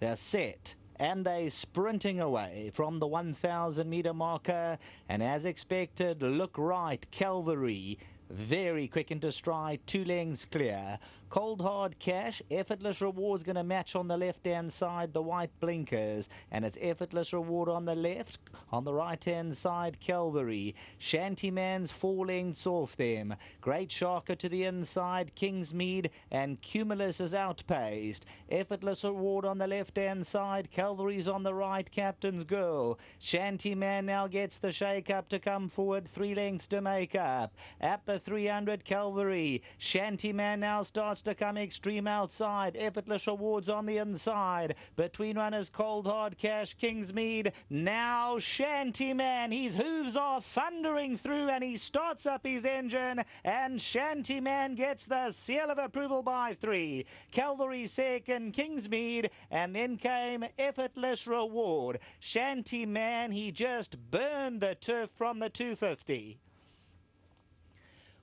They're set. And they're sprinting away from the 1,000-meter marker. And as expected, Look Right, Calvary, very quick into stride, 2 lengths clear. Cold Hard Cash, Effortless Reward's going to match on the left-hand side, the white blinkers. And it's Effortless Reward on the left. On the right-hand side, Calvary. Shantyman's 4 lengths off them. Great Sharker to the inside, Kingsmead, and Cumulus is outpaced. Effortless Reward on the left-hand side, Calvary's on the right, Captain's Girl. Shantyman now gets the shake-up to come forward, 3 lengths to make up. At the 300, Calvary. Shantyman now starts to come extreme outside. Effortless Rewards on the inside. Between runners, Cold Hard Cash, Kingsmead. Now Shantyman. His hooves are thundering through and he starts up his engine. And Shantyman gets the seal of approval by 3. Calvary second, Kingsmead. And then came Effortless Reward. Shantyman, he just burned the turf from the 250.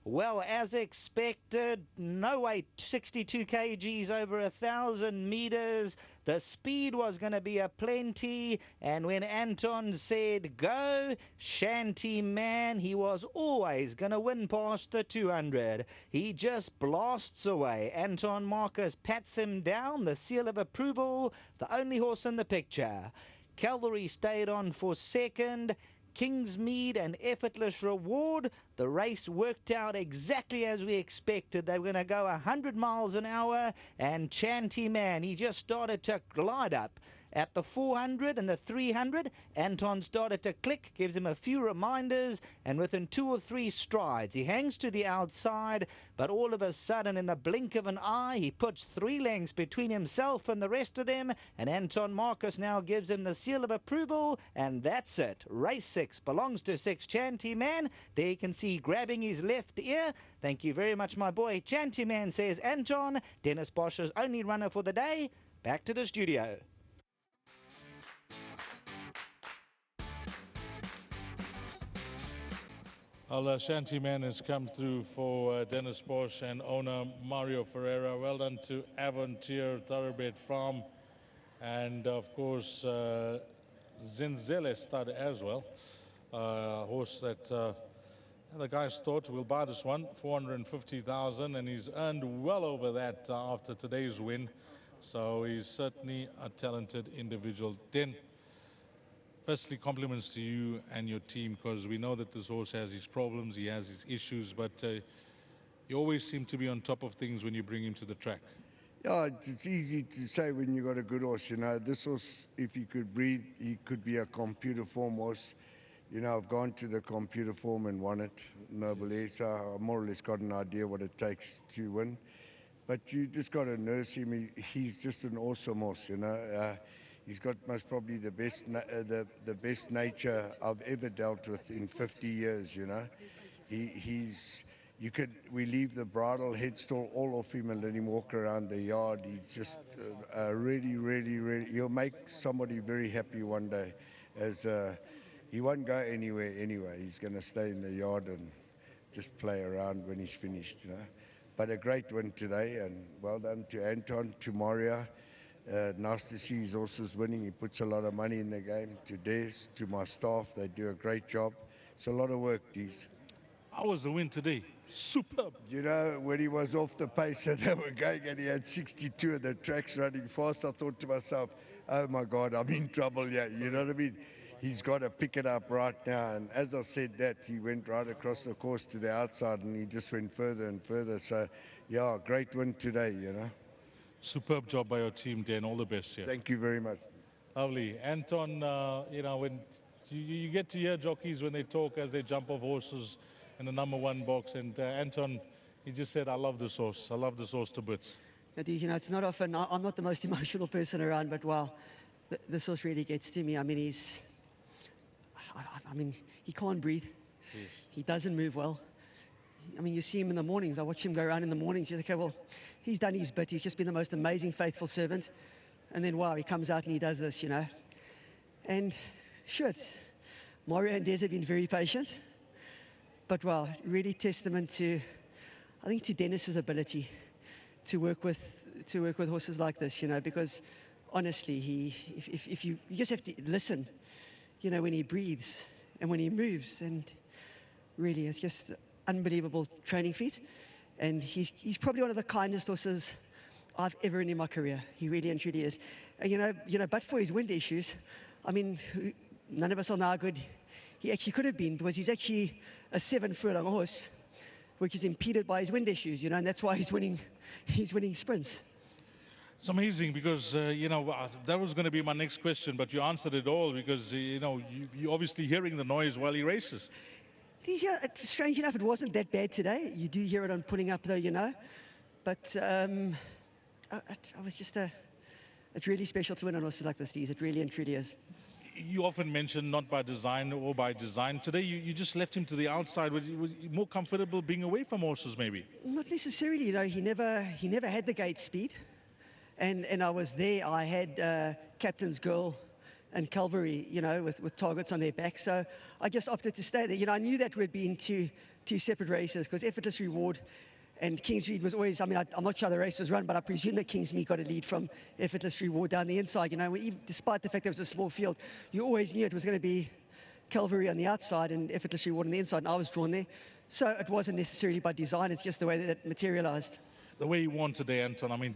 Well, as expected, no weight, 62 kgs over 1,000 meters. The speed was going to be a plenty. And when Anton said go, Shantyman, he was always going to win past the 200. He just blasts away. Anton Marcus pats him down, the seal of approval, the only horse in the picture. Calvary stayed on for second. Kingsmead and Effortless Reward, the race worked out exactly as we expected. They were going to go 100 miles an hour, and Chantyman, he just started to glide up. At the 400 and the 300, Anton started to click, gives him a few reminders, and within 2 or 3 strides, he hangs to the outside, but all of a sudden, in the blink of an eye, he puts 3 lengths between himself and the rest of them, and Anton Marcus now gives him the seal of approval, and that's it. Race 6 belongs to 6 Chantyman. There you can see grabbing his left ear. Thank you very much, my boy. Chantyman, says Anton. Dennis Bosch's only runner for the day. Back to the studio. Well, Shantyman has come through for Dennis Bosch and owner Mario Ferreira. Well done to Avontier Thoroughbred Farm. And, of course, Zinzele started as well. A horse that the guys thought we'll buy this one, 450,000, and he's earned well over that after today's win. So he's certainly a talented individual. Den, firstly, compliments to you and your team, because we know that this horse has his problems, he has his issues, but you always seem to be on top of things when you bring him to the track. Yeah, it's easy to say when you got a good horse, you know. This horse, if he could breathe, he could be a computer form horse. You know, I've gone to the computer form and won it, Noble Air, so I more or less got an idea what it takes to win. But you just got to nurse him. He's just an awesome horse, you know. He's got most probably the best nature I've ever dealt with in 50 years, you know. We leave the bridle headstall all off him and let him walk around the yard. He's just really, he'll make somebody very happy one day. He won't go anywhere anyway. He's going to stay in the yard and just play around when he's finished, you know. But a great win today, and well done to Anton, to Mario. Nice to see his horses winning. He puts a lot of money in the game. To Des, to my staff, they do a great job. It's a lot of work, these. How was the win today? Superb. You know, when he was off the pace and they were going and he had 62 and the track's running fast, I thought to myself, oh my God, I'm in trouble here. You know what I mean? He's got to pick it up right now. And as I said that, he went right across the course to the outside and he just went further and further. So, yeah, great win today, you know. Superb job by your team, Dan. All the best here. Thank you very much. Lovely. Anton, you know, when you get to hear jockeys when they talk as they jump off horses in the #1 box, and Anton, he just said, I love this horse. I love this horse to bits. You know, it's not often, I'm not the most emotional person around, but wow, this horse really gets to me. I mean, he can't breathe. Yes. He doesn't move well. I mean, you see him in the mornings. I watch him go around in the mornings. You think, okay, well, he's done his bit. He's just been the most amazing, faithful servant. And then, wow, he comes out and he does this, you know. And sure, Mario and Des have been very patient. But, wow, really testament to, I think, to Dennis's ability to work with horses like this, you know, because honestly, if you just have to listen, you know, when he breathes and when he moves, and really, it's just unbelievable training feat. And he's probably one of the kindest horses I've ever ridden in my career. He really and truly is. And but for his wind issues, I mean, none of us all know how good he actually could have been, because he's actually a 7-furlong horse, which is impeded by his wind issues, and that's why he's winning sprints. It's amazing because, that was going to be my next question, but you answered it all because, you're obviously hearing the noise while he races. Strange enough, it wasn't that bad today. You do hear it on pulling up, though, But I was just it's really special to win on horses like this, Steve. It really and truly is. You often mention not by design or by design. Today, you just left him to the outside. Was he more comfortable being away from horses, maybe? Not necessarily. He never had the gate speed, and I was there. I had Captain's Girl and Calvary, with targets on their back. So I just opted to stay there. I knew that we'd be in two separate races, because Effortless Reward and Kingsmead was always, I'm not sure the race was run, but I presume that Kingsmead got a lead from Effortless Reward down the inside. Even despite the fact that it was a small field, you always knew it was going to be Calvary on the outside and Effortless Reward on the inside, and I was drawn there. So it wasn't necessarily by design, it's just the way that it materialized. The way he won today, Anton,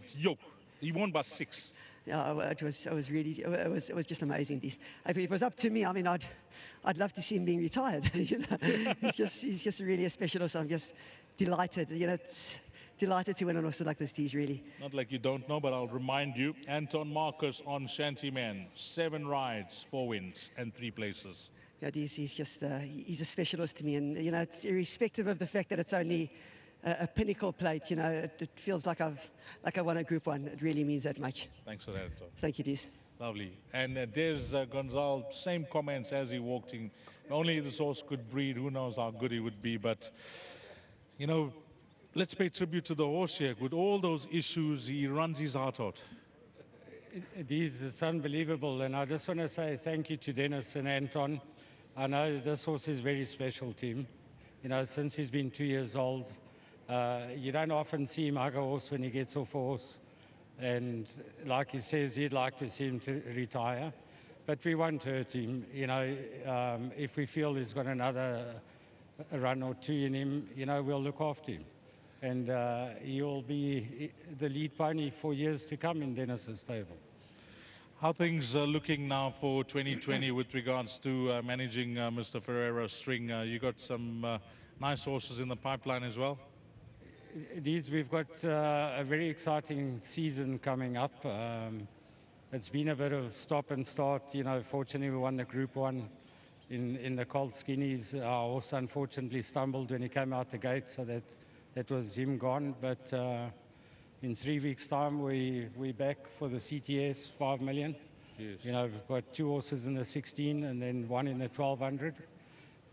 he won by 6. Yeah, it was just amazing. If it was up to me, I'd love to see him being retired. He's just really a special horse. I'm just delighted. It's delighted to win on horses like this, Tees, really. Not like you don't know, but I'll remind you, Anton Marcus on CHANTYMAN, 7 rides, 4 wins, and 3 places. Yeah, he's just he's a special horse to me, and it's irrespective of the fact that it's only a pinnacle plate. It feels like I won a Group 1. It really means that much. Thanks for that, Anton. Thank you, Des. Lovely. And Des Gonzalez, same comments as he walked in. Only this horse could breed. Who knows how good he would be. But, let's pay tribute to the horse here. With all those issues, he runs his heart out. It's unbelievable. And I just want to say thank you to Dennis and Anton. I know this horse is very special to him. Since he's been 2 years old. You don't often see him hug a horse when he gets off a horse. And like he says, he'd like to see him to retire. But we won't hurt him. If we feel he's got another run or 2 in him, we'll look after him. And he'll be the lead pony for years to come in Dennis's stable. How things are looking now for 2020 with regards to managing Mr. Ferreira's string? You got some nice horses in the pipeline as well? We've got a very exciting season coming up. It's been a bit of stop and start. Fortunately, we won the Group 1 in the Colt Skinnies. Our horse unfortunately stumbled when he came out the gate, so that was him gone. But in 3 weeks' time, we're back for the CTS 5 million. Yes. We've got 2 horses in the 16 and then 1 in the 1200.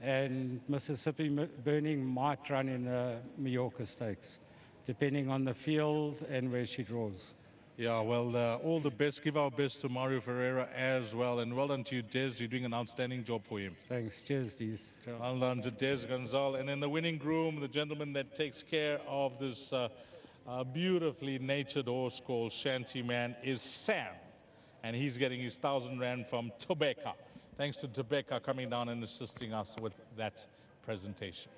And Mississippi Burning might run in the Mallorca Stakes, depending on the field and where she draws. Yeah, well, all the best. Give our best to Mario Ferreira as well. And well done to you, Des. You're doing an outstanding job for him. Thanks. Cheers, Des. Well done to Des Gonzalez. And in the winning groom, the gentleman that takes care of this beautifully natured horse called CHANTYMAN is Sam. And he's getting his 1,000 Rand from Tobeka. Thanks to Tobeka coming down and assisting us with that presentation.